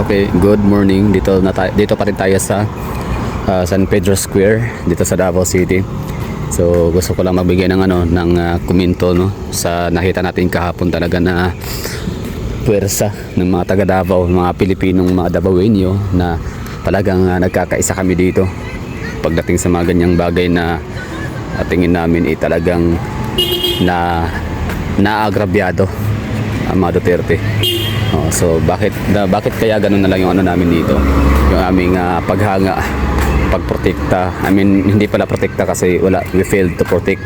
Okay, good morning. Dito pa rin tayo sa San Pedro Square dito sa Davao City. So gusto ko lang magbigay ng komento no sa nakita natin kahapon talaga na puwersa ng mga taga Davao, mga Pilipinong mga Davaoenyo na talagang nagkakaisa kami dito pagdating sa mga ganyang bagay na tingin namin talagang naagrabyado ang mga Duterte. So bakit kaya ganun na lang yung namin dito, yung aming paghanga, pagprotekta. I mean, hindi pala protekta kasi we failed to protect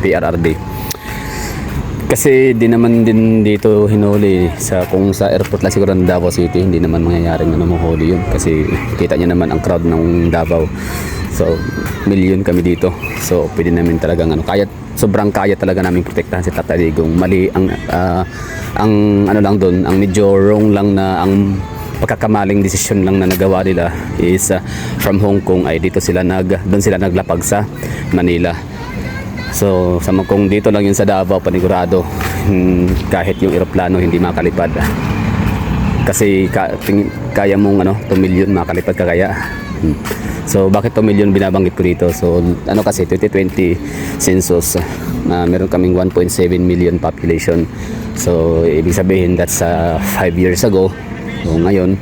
PRRD. Kasi di naman din dito hinuli kung sa airport lang siguro ng Davao City, hindi naman mangyayaring mahuli yun kasi kita niyo naman ang crowd ng Davao. So million kami dito, so pwede namin talagang sobrang kaya talaga namin protektahan si Tatay Digong. Mali ang lang doon, ang medyo wrong lang na ang pagkakamaling desisyon lang na nagawa nila is from Hong Kong ay doon sila naglapag sa Manila. So kung dito lang yun sa Davao, panigurado kahit yung eroplano hindi makalipad. Kasi kaya mong 2 million makalipad ka kaya. So bakit 2 million binabanggit ko dito? So kasi 2020 census, meron kaming 1.7 million population. So ibig sabihin that's 5 years ago. So ngayon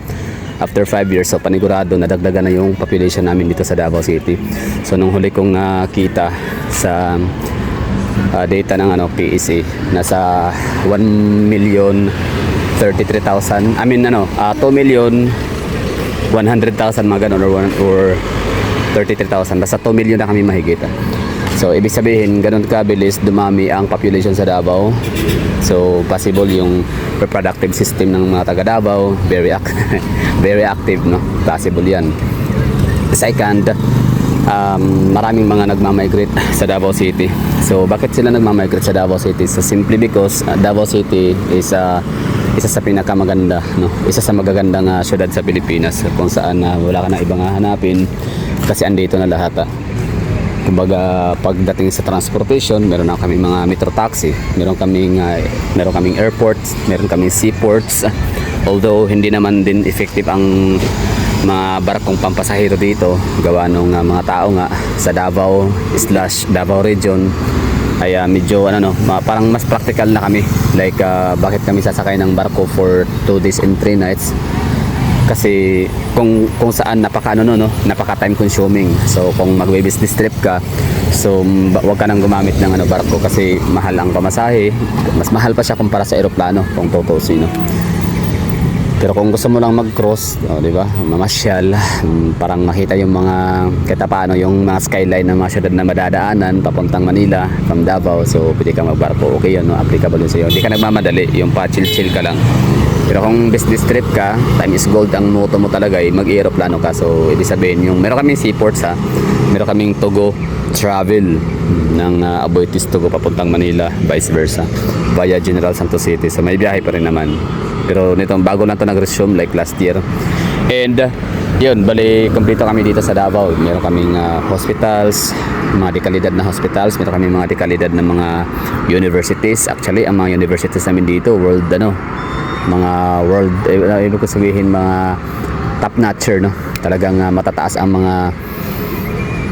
after 5 years, so panigurado nadagdagan na yung population namin dito sa Davao City. So nung huli kong nakita sa data ng PEC, nasa 1,033,000, I mean 2,100,000 mga ganun, or 33,000, basta 2 million na kami mahigit. So ibig sabihin ganun kabilis dumami ang population sa Davao. So possible yung reproductive system ng mga taga Davao very active, no? Possible yan. Second, maraming mga nagmamigrate sa Davao City. So bakit sila nagmamigrate sa Davao City? So simply because Davao City is isa sa pinakamaganda, no? Isa sa magagandang syudad sa Pilipinas kung saan wala ka na ibang hanapin kasi andito na lahat. Kumbaga pagdating sa transportation, meron na kaming mga metro taxi, meron kaming airports, meron kaming seaports. Although hindi naman din effective ang mga barkong pampasahero dito gawa ng mga tao nga sa Davao/Davao region ay medyo parang mas practical na kami. Like bakit kami sasakay ng barko for 2 days and 3 nights? Kasi kung saan napaka time consuming. So kung magbe-business trip ka, so wag ka nang gumamit ng barko kasi mahal ang pamasahe. Mas mahal pa siya kumpara sa eroplano kung tutusin, no? Pero kung gusto mo lang mag-cross, di ba? Mamasyal, parang makita yung mga yung mga skyline ng mga syudad na madadaanan papuntang Manila from Davao. So pwede ka magbarko, okay yun, no? Applicable yun sa'yo. Hindi ka nagmamadali, yung pa-chill ka lang. Pero kung business trip ka, time is gold, ang moto mo talaga ay mag-aeroplano ka. So ibig sabihin meron kaming seaports, meron kaming Togo travel ng Aboitiz Togo papuntang Manila, vice versa via General Santos City. So may biyahe pa rin naman. Pero nitong bago lang to nag-resume like last year. And yun, bali kompleto kami dito sa Davao. Meron kaming hospitals, mga dekalidad na hospitals, meron kaming mga dekalidad na mga universities. Actually ang mga universities namin dito ibig ko sabihin mga top notcher, no? Talagang matataas ang mga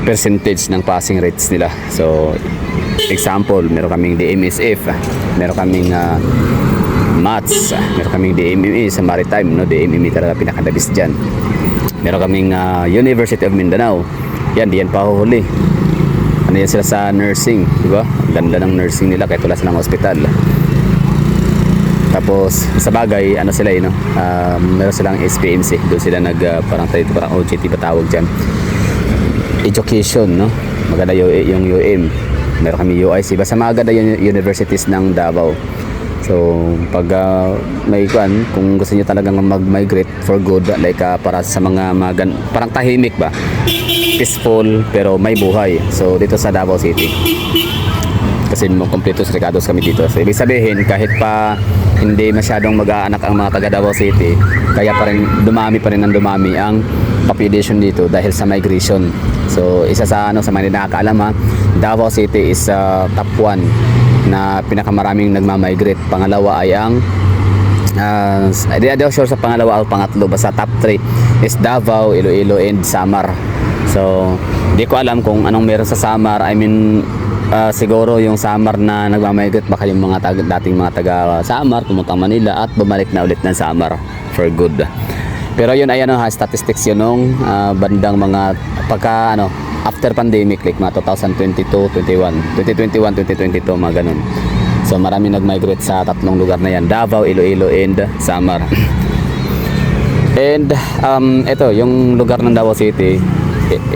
percentage ng passing rates nila. So example, meron kaming DMSF, meron kaming maths, meron kaming DMME sa maritime, no? DMME talaga pinakadabis dyan. Meron kaming University of Mindanao, diyan pa huli. Yan sila sa nursing, di ba? Ganda ng nursing nila kahit wala silang hospital. Tapos sa bagay sila meron silang SPMC, doon sila parang OJT ba tawag dyan, education, no? Maganda yung UM, meron kami UIC, basta maganda yung universities ng Davao. So pag kung gusto niyo talagang mag-migrate for good, like para sa mga parang tahimik ba, peaceful pero may buhay, so dito sa Davao City kasi kompleto sa Ricados kami dito. So ibig sabihin kahit pa hindi masyadong mag-aanak ang mga taga Davao City, kaya pa rin dumami ang population dito dahil sa migration. So isa sa mga nakakaalam, Davao City is top 1 na pinakamaraming nagmamigrate. Pangalawa ay ang Hindi ako sure sa pangalawa o pangatlo, basta top 3 is Davao, Iloilo, and Samar. So hindi ko alam kung anong meron sa Samar. I mean, siguro yung Samar na nagmamigrate, baka yung mga dating mga taga Samar pumuntang Manila at bumalik na ulit ng Samar for good. Pero yun ay statistics yun nung bandang mga pagka after pandemic, like mga 2022, 2021, 2022, mga ganun. So marami nag-migrate sa tatlong lugar na yan, Davao, Iloilo, and Samar. And ito yung lugar ng Davao City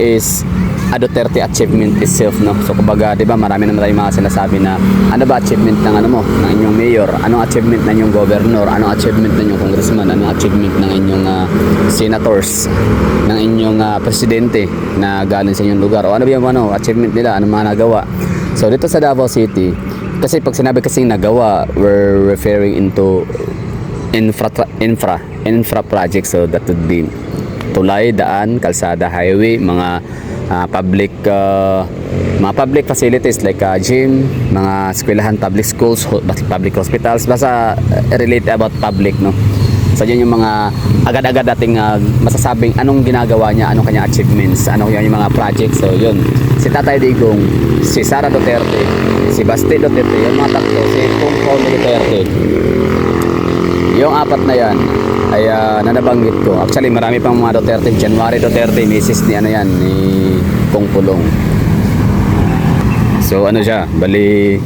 is a Duterte achievement itself, no? So kumbaga, 'di ba, marami na tayong mga sinasabi na ano ba achievement ng ng inyong mayor, anong achievement ng inyong governor, anong achievement ng inyong congressman, anong achievement ng inyong senators, ng inyong presidente na galing sa inyong lugar, o ano ba yung achievement nila, anong mga nagawa. So dito sa Davao City, kasi pag sinabi kasing nagawa, we're referring into infra projects. So that would be tulay, daan, kalsada, highway, mga public facilities like gym, mga eskwelahan, public schools, public hospitals, basta relate about public, no? So yun yung mga agad-agad dating masasabing anong ginagawa niya, anong kanya achievements, ano yung mga projects. So yun, si Tatay Digong, si Sara Duterte, si Basti Duterte, yung mga tatlo, si Kung Paulo Duterte, yung apat na yan ay nanabanggit ko. Actually marami pang mga Duterte. January Duterte, misis ni ni Kung Pulong. So siya, bali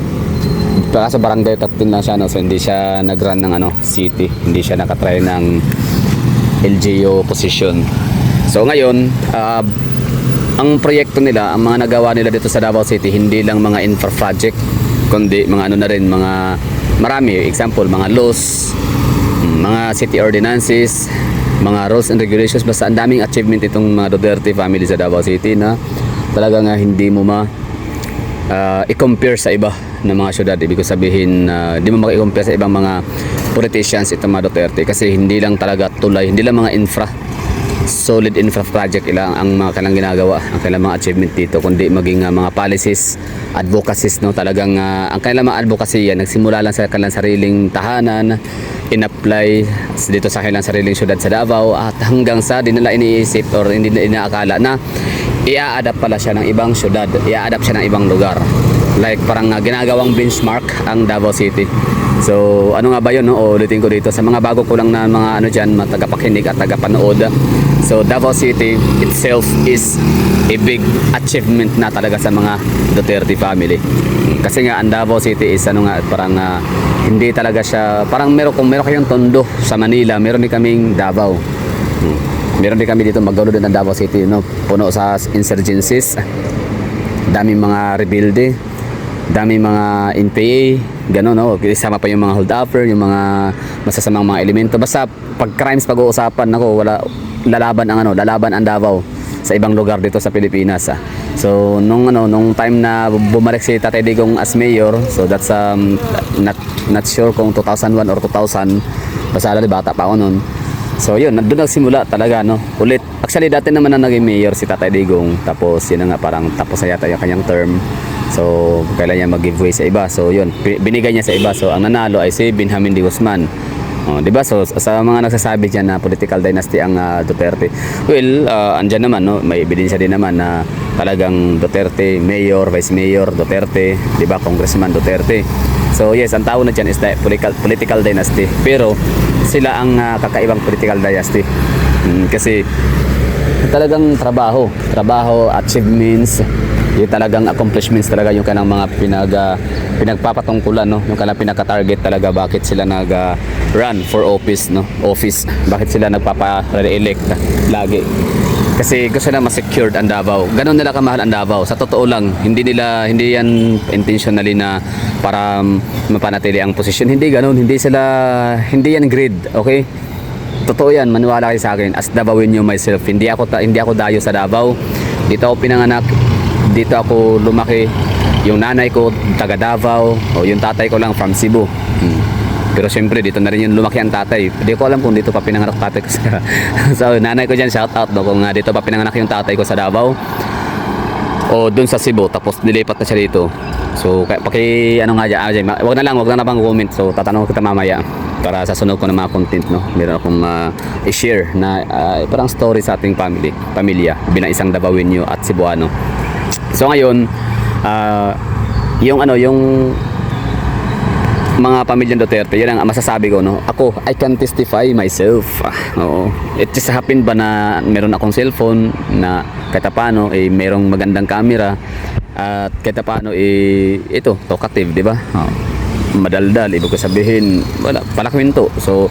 sa barangay captain lang siya, no? So hindi siya nag-run ng city, hindi siya nakatry ng LGU position. So ngayon, ang proyekto nila, ang mga nagawa nila dito sa Davao City, hindi lang mga infra project, kundi mga na rin, mga marami, example, mga laws, mga city ordinances, mga rules and regulations. Basta ang daming achievement itong mga Duterte family sa Davao City na talagang hindi mo i-compare sa iba na mga syudad. Ibig sabihin, hindi mo maki-compare sa ibang mga politicians itong mga Duterte, kasi hindi lang talaga tulay, hindi lang mga solid infra project ilang ang mga kanilang ginagawa, ang kanilang mga achievement dito, kundi maging mga policies, advocacies, no? Talagang ang kanilang mga advocacy yan nagsimula lang sa kanilang sariling tahanan, in-apply dito sa kanilang sariling syudad sa Davao, at hanggang sa di nila iniisip or hindi nila inaakala na i-a-adapt pala siya ng ibang syudad, i-a-adapt siya ng ibang lugar. Like parang ginagawang benchmark ang Davao City. So ano nga ba yun, no? Ulitin ko dito sa mga bago ko lang na mga dyan, mga tagapakinig at tagapanood. So Davao City itself is a big achievement na talaga sa mga Duterte family. Kasi nga ang Davao City is parang hindi talaga siya, parang meron kayong Tondo sa Manila, meron din kaming Davao. Meron din kami dito Magdalo din ng Davao City, no? Puno sa insurgencies, daming mga rebelde, daming mga NPA, gano'n, no? Isama pa yung mga hold upper, yung mga masasamang mga elemento. Basta pag crimes pag-uusapan, lalaban ang Davao sa ibang lugar dito sa Pilipinas. So nung time na bumalik si Tatay Digong as mayor, so that's not sure kung 2001 or 2000, basta bata pa ako noon. So yun, doon nagsimula talaga, no? Ulit. Actually dati naman na naging mayor si Tatay Digong, tapos yun nga, parang tapos na yata yung kanyang term. So kailan niya mag-giveaway sa iba. So yun, binigay niya sa iba. So ang nanalo ay si Benjamin D. Guzman. Di ba? So sa mga nagsasabi diyan na political dynasty ang Duterte. Well, andyan naman, no? May ebidensya din naman na talagang Duterte, mayor, vice mayor Duterte, di ba? Congressman Duterte. So yes, ang tawag na diyan is political dynasty. Pero sila ang kakaibang political dynasty. Kasi talagang trabaho, achievements, yung talagang accomplishments talaga yung kanang mga pinagpapatungkulan, no? Yung kanang pinaka-target talaga, bakit sila run for office, no? Bakit sila nagpapa-re-elect lagi? Kasi gusto na ma-secured ang Davao. Ganon nila kamahal ang Davao. Sa totoo lang, hindi yan intentionally na para mapanatili ang posisyon. Hindi ganon, hindi yan greed, okay? Totoo yan, maniwala kayo sa akin. As Davaoenyo myself, hindi ako dayo sa Davao. Dito ako pinanganak, dito ako lumaki. Yung nanay ko taga Davao, o yung tatay ko lang from Cebu. Pero siyempre dito na rin yung lumaki ang tatay. Hindi ko alam kung dito pa pinanganak tatay ko sa so nanay ko dyan, shout out, no? Kung dito pa pinanganak yung tatay ko sa Davao o dun sa Cebu, tapos nilipat na siya dito. So wag na lang bang comment. So tatanong kita mamaya para sa sunod ko na mga content, no, meron akong i-share na parang story sa ating pamilya bilang isang Davaoenyo at Cebuano. So ngayon, yung mga pamilyang Duterte, yun ang masasabi ko, no. Ako, I can testify myself. Oo. It just happened ba na meron akong cellphone na kahit paano merong magandang camera at kahit paano ito, talkative, di ba? Madaldal, ibig ko sabihin, wala pala kwento. So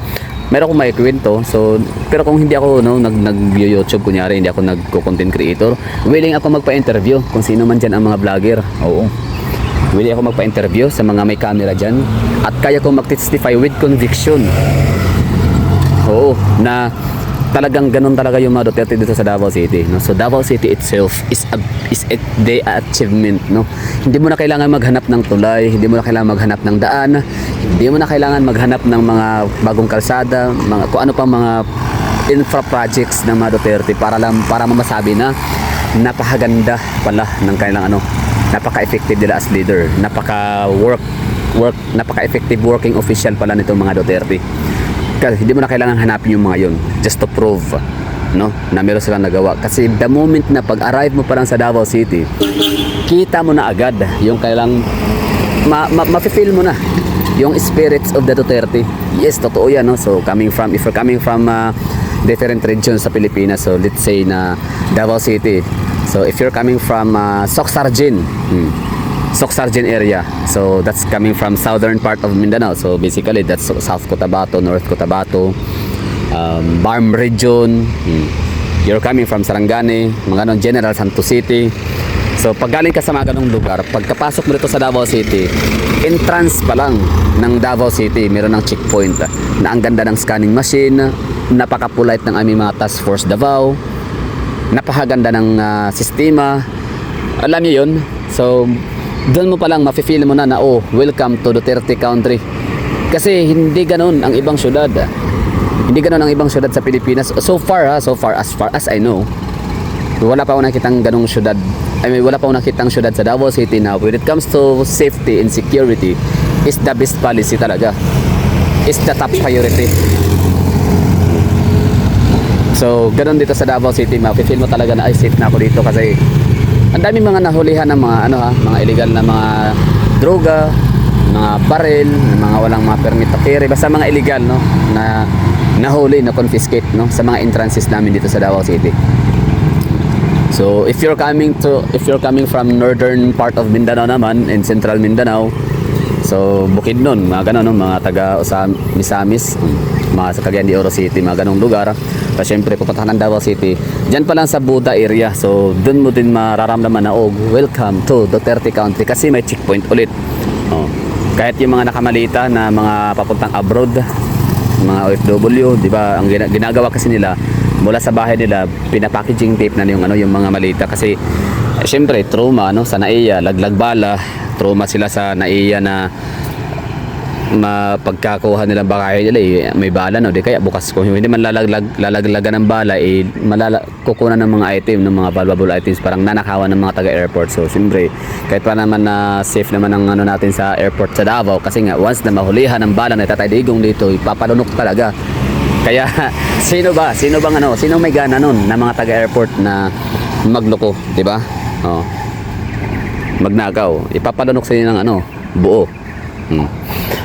meron akong may kwento. So pero kung hindi ako nag-YouTube kunyari, hindi ako nagko-content creator, willing ako magpa-interview kung sino man diyan ang mga vlogger. Oo. Willing ako magpa-interview sa mga may camera dyan at kaya ko mag-testify with conviction. Oo, na talagang ganun talaga yung mga Duterte dito sa Davao City, no? So Davao City itself is a achievement, no? Hindi mo na kailangan maghanap ng tulay, hindi mo na kailangan maghanap ng daan, hindi mo na kailangan maghanap ng mga bagong kalsada, mga kung ano pang mga infra projects ng mga Duterte para mamasabi na napakaganda pala ng kanilang napaka-effective nila as leader, napaka-effective working official pala nitong mga Duterte. Kasi hindi mo na kailangan hanapin yung mga yun just to prove, no, na meron silang nagawa. Kasi the moment na pag-arrive mo pa lang sa Davao City, kita mo na agad yung kailang ma-feel mo na yung spirits of the Duterte. Yes, totoo yan, no? So if you're coming from different regions sa Pilipinas, so let's say na Davao City, so if you're coming from Socsargin area, so that's coming from southern part of Mindanao, so basically that's South Cotabato, North Cotabato, Barm region. You're coming from Sarangani, mga General Santos City. So pag galing ka sa mga ganong lugar, pagkapasok mo dito sa Davao City, entrance pa lang ng Davao City, meron ng checkpoint na ang ganda ng scanning machine, napaka-polite ng aming mga Task Force Davao, napakaganda ng sistema. Alam niyo yun. So doon mo pa lang mafe-feel mo na welcome to Duterte country. Kasi hindi ganoon ang ibang syudad. Hindi ganoon ang ibang syudad sa Pilipinas. So far as far as I know, wala pa akong nakitang ganong syudad. Wala pa akong nakitang syudad sa Davao City na when it comes to safety and security is the best policy talaga. Is the top priority. So ganoon dito sa Davao City, mafe-feel mo talaga na safe na ako dito kasi ang daming mga nahulihan ng mga mga illegal na mga droga, mga baril, mga walang mga permit to carry, basta mga illegal, no, na nahuli, na confiscate, no, sa mga entrances namin dito sa Davao City. So if you're coming from northern part of Mindanao naman and central Mindanao, so Bukidnon, mga ganun, no, mga taga Misamis, mga sa Cagayan de Oro City, mga ganong lugar. Tapos syempre pupunta ng Davao City, dyan pa lang sa Buda area, so dun mo din mararamdaman na welcome to Duterte country kasi may checkpoint ulit. Kahit yung mga nakamalita na mga papuntang abroad, mga OFW, di ba, ang ginagawa kasi nila mula sa bahay nila, pinapackaging tape na yung mga malita kasi syempre trauma, no, sa NAIA, laglag bala, trauma sila sa NAIA na mapagkakuha nila baka may bala, no, di kaya bukas kung hindi man lalaglagan ng bala kukunan ng mga item, ng mga valuable items, parang nanakawan ng mga taga-airport. So siyempre kahit pa naman na safe naman ang natin sa airport sa Davao kasi nga once na mahulihan ng bala na tataydigong dito, ipapalunok talaga. Kaya sino may gana nun na mga taga-airport na magloko, di ba? Magnakaw, ipapalunok sa inyo ng buo.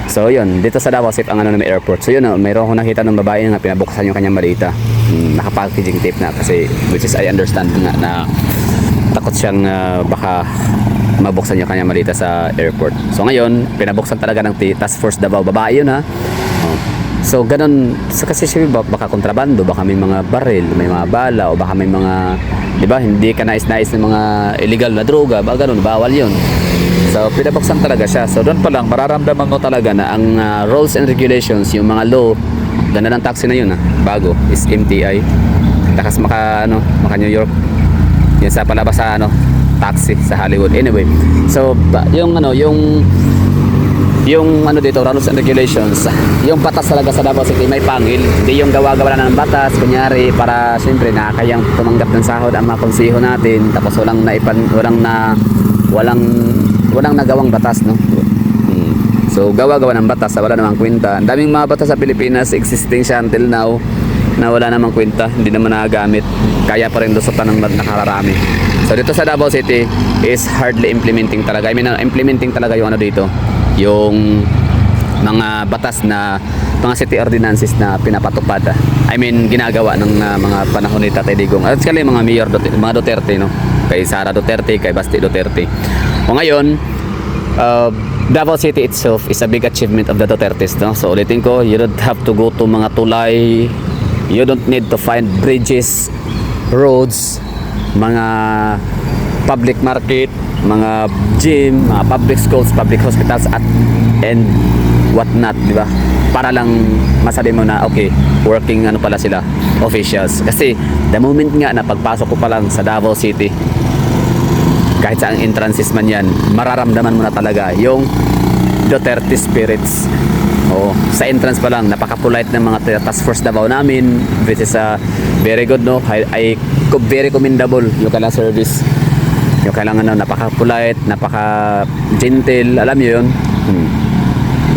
So yun, dito sa Davao safe ang ng airport. So yun, mayroon akong nakita ng babae na pinabuksan yung kanyang malita. Nakapackaging tape na kasi which is I understand nga na takot siyang baka mabuksan yung kanyang malita sa airport. So ngayon, pinabuksan talaga ng Task Force Davao. Babae yun, ha. So ganun, kasi baka kontrabando, baka may mga baril, may mga bala, o baka may mga, di ba, hindi ka nais-nais ng mga illegal na droga, baka ganun, bawal yun. So pinabuksan talaga siya. So doon pa lang mararamdaman mo talaga na ang rules and regulations, yung mga law, ganda ng taxi na yun, bago, is MTI. Takas maka New York. Yan sa palabas sa taxi sa Hollywood. Anyway, so yung dito, rules and regulations, yung batas talaga sa Davao City may pangil. Hindi yung gawa-gawa na ng batas kunyari para siyempre nakakayang tumanggap ng sahod ang mga konseho natin, tapos walang nagawang batas, no. So So gawa-gawa ng batas na wala namang kwenta. Ang daming mga batas sa Pilipinas existing siya until now na wala namang kwenta, hindi naman nagagamit. Kaya pa rin lusutan ng nakararami. So dito sa Davao City is hardly implementing talaga. I mean, implementing talaga yung ano dito, yung mga batas na mga city ordinances na pinapatupad. I mean, ginagawa ng mga panahon ni Tatay Digong. At saka yung mga mayor, mga Duterte, no? Kay Sara Duterte, kay Basti Duterte. O ngayon, Davao City itself is a big achievement of the Dutertes, no? So ulitin ko, you don't have to go to mga tulay, you don't need to find bridges, roads, mga public market, mga gym, mga public schools, public hospitals and what not, di ba? Para lang masabi mo na okay, working ano pala sila, officials. Kasi the moment nga na pagpasok ko pa lang sa Davao City, kahit sa ang entrances man yan, mararamdaman mo na talaga yung Duterte spirits. Oh, sa entrance pa lang, napaka-polite ng mga task force Davao namin, which is very good, no? Very commendable yung kailang service. Yung kailangan napaka-polite, napaka-gentle, alam niyo yun.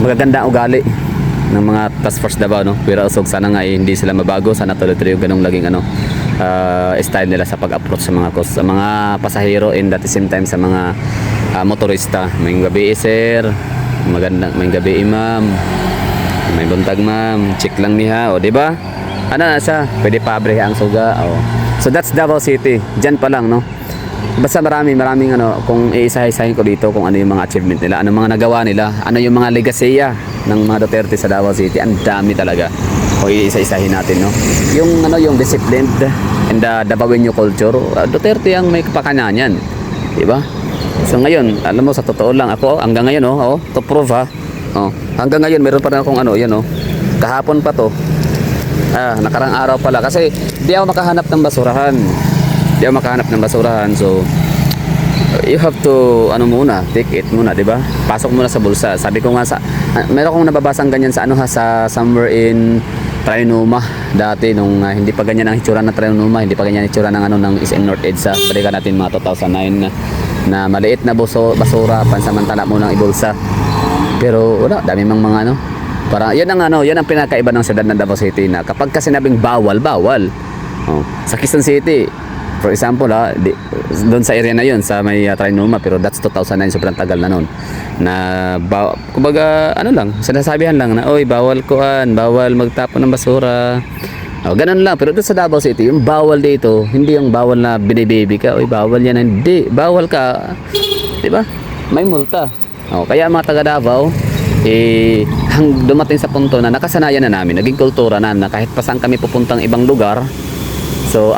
Magaganda ang ugali ng mga task force Davao, no? Pero usog sana nga hindi sila mabago, sana tuloy-tuloy yung ganung laging style nila sa pag-approach sa mga pasahero and at the same time sa mga motorista. May gabi sir, may gabi ma'am, may buntag ma'am, check lang niya, o di ba? Ano na siya? Pwede pabre ang suga. O. So that's Davao City. Diyan pa lang, no? Basta maraming kung iisa-isahin ko dito kung ano yung mga achievement nila, ano mga nagawa nila, ano yung mga legasya ng mga Duterte sa Davao City. Ang dami talaga. O iisa-isahin natin, no? Yung disciplined and the Davaoeño culture, Duterte ang may kapakanyan, di ba? So ngayon, alam mo, sa totoo lang ako hanggang ngayon, to prove hanggang ngayon meron pa rin akong kahapon pa to, nakarang araw pala, kasi di ako makahanap ng basurahan. So you have to take it muna, di ba? Pasok muna sa bulsa. Sabi ko nga meron akong nababasang ganyan sa somewhere in Trinoma dati nung hindi pa ganyan ang hitsura ng Trinoma, hindi pa ganyan ang hitsura ng SM North EDSA. Balikan natin mga 2009 na maliit na basura, pansamantala mo nang ibulsa. Pero wala, dami mang mga para yan ang pinakaiba ng siyudad ng Davao City, na kapag kasi sinabing bawal. Sa Quezon City, for example, doon sa area na yun, sa may Trinoma, pero that's 2009, sobrang tagal na noon. Kumbaga, sinasabihan lang na, oy, bawal magtapon ng basura. Ganun lang. Pero doon sa Davao City, yung bawal dito, hindi yung bawal na binibaby ka, oy, bawal yan, hindi. Bawal ka, di ba? May multa. Kaya mga taga Davao, dumating sa punto na nakasanayan na namin, naging kultura na kahit pa saan kami pupuntang ibang lugar. So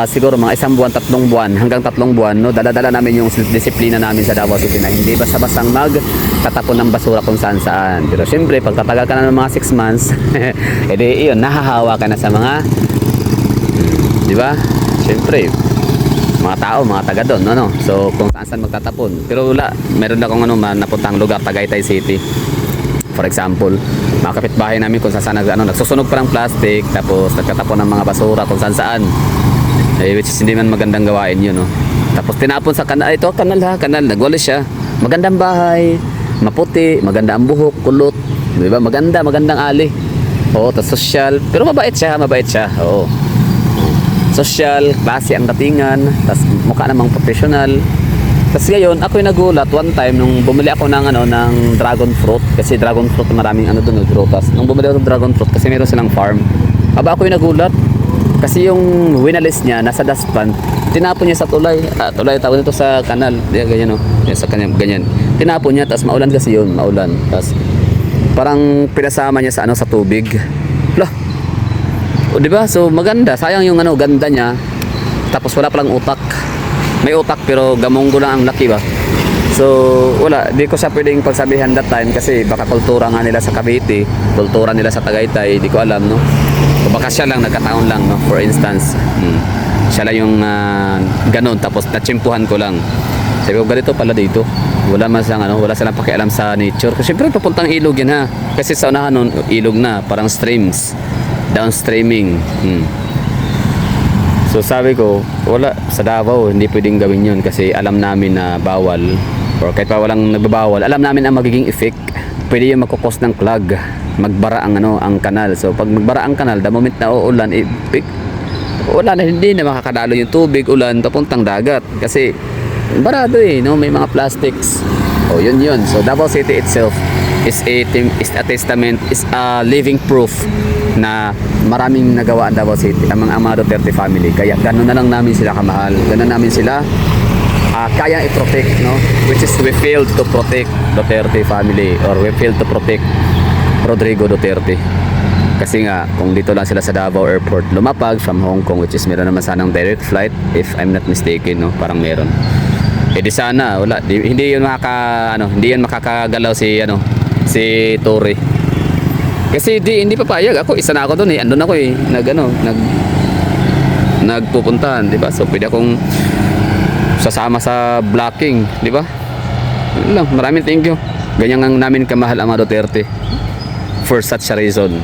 siguro mga 1 buwan, 3 buwan, hanggang 3 buwan, no, dala-dala namin yung disiplina namin sa Davao City na hindi basta-bastang magtatapon ng basura kung saan-saan. Pero syempre, pag tatagal ka na ng mga 6 months, edi yun, nahahawa ka na sa mga, di ba? Syempre, mga tao, mga taga doon, no? So kung saan-saan magtatapon. Pero wala, meron akong napuntang lugar, Tagaytay City. For example, mga kapitbahay namin kung saan nagsusunog pa ng plastic, tapos nagkatapon ng mga basura kung saan which is hindi man magandang gawain yun, no? Tapos tinapon sa kanal, kanal, nagwalis siya, magandang bahay, maputi, maganda ang buhok, kulot, di ba? Magandang ali. Tapos social, pero mabait siya, oo. Social, klase ang datingan, tapos mukha namang professional. Tapos ngayon, ako'y nagulat one time nung bumili ako ng dragon fruit, kasi dragon fruit maraming doon, prutas. Nung bumili ako ng dragon fruit kasi meron silang farm. Ako'y nagulat kasi yung winalis niya nasa dustpan, tinapon niya sa tulay. Tulay tawag nito sa kanal. Ganyan, sa kanal, ganyan. Tinapon niya, tapos maulan kasi yun, maulan. Tapos parang pinasama niya sa tubig. Di ba? So maganda, sayang yung ganda niya. Tapos wala palang utak. May utak pero gamonggo lang ang laki ba. So wala, di ko siya pwedeng pagsabihan that time kasi baka kultura nga nila sa Cavite, kultura nila sa Tagaytay, di ko alam, no. O baka siya lang nagkataon lang, no, for instance. Siya lang yung ganun, tapos natsimpuhan ko lang. Sabi ko ganito pala dito. Wala silang pakialam sa nature. Kasi syempre papuntang ilog yan, ha. Kasi sa unahan nun, ilog na, parang streams, downstreaming. So sabi ko, wala, sa Davao hindi pwedeng gawin yun kasi alam namin na bawal, or kahit pa walang nagbabawal, alam namin ang magiging effect pwede yung magkukos ng clog, magbara ang ang kanal. So pag magbara ang kanal, the moment na uulan, wala na, hindi na makakadalo yung tubig, ulan papuntang dagat kasi barado no, may mga plastics. Yun. So Davao City itself is a testament, is a living proof na maraming nagawa ang Davao City, ang mga Duterte family. Kaya gano'n na lang namin sila kamahal, gano'n namin sila kaya i-protect, no? Which is we failed to protect Duterte family, or we failed to protect Rodrigo Duterte. Kasi nga, kung dito lang sila sa Davao Airport lumapag from Hong Kong, which is meron naman sanang direct flight, if I'm not mistaken, no? Parang meron. Di sana, wala. Hindi yun hindi yun makakagalaw si Tory. Kasi hindi papayag. Ako, isa na ako doon andun ako nagpupuntahan, di ba? So, pwede akong sasama sa blocking, di ba? Yun lang. Maraming thank you. Ganyan ang namin kamahal ang mga Duterte for such a reason.